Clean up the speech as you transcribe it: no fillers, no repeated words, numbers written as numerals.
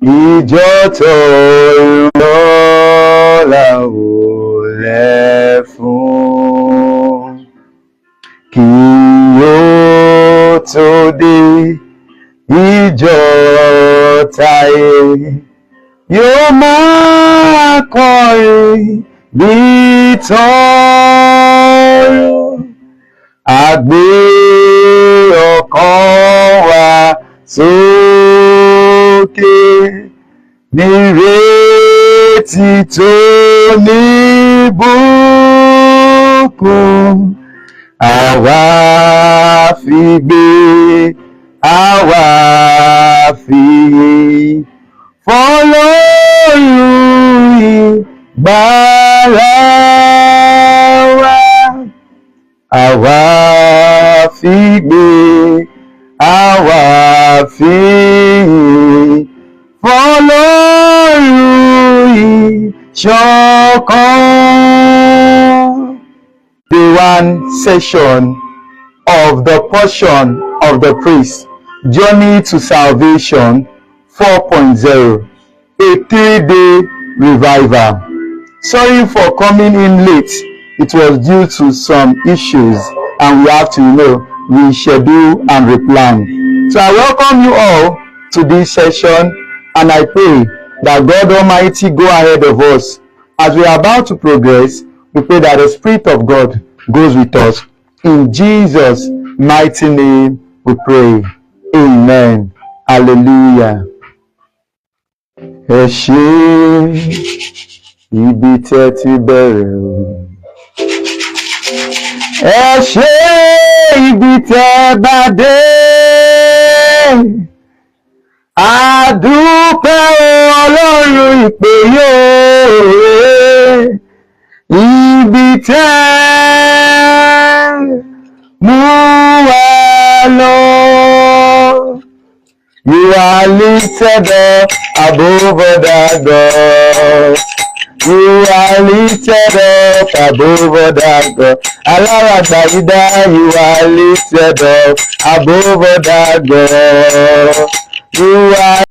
ìjọ tó lọ́la ò lẹ́ fún kí yóò tó dé ìjọ táyé yóò máa kọrin bí tọ́rọ àgbé ọkàn wa sókè nírètí tó níbùkún àwa fi gbé àwa fi fọ́lọ́run ìgbàlà wa àwa fi gbé àwa fi fọ́lọ́run ìṣọ̀kan. Day 1 session of the portion of the priest, Journey to Salvation 4.0, a 3-day revival. Sorry for coming in late. It was due to some issues and we have to, reschedule and replan. So I welcome you all to this session and I pray that God Almighty go ahead of us. As we are about to progress, we pray that the Spirit of God goes with us. In Jesus' mighty name we pray. Amen. Hallelujah. Ẹ ṣé ibi tẹ́ ti bẹ̀rẹ̀ o. Ẹ ṣé ibi tẹ́ bá dé. A dúpẹ́ Ọlọ́run ìpè yóò. Ibi tẹ́ mú wa lọ. You are lifted up above other gods. You are lifted up above other gods. Alárágbáyídá, you are lifted up above other gods. You are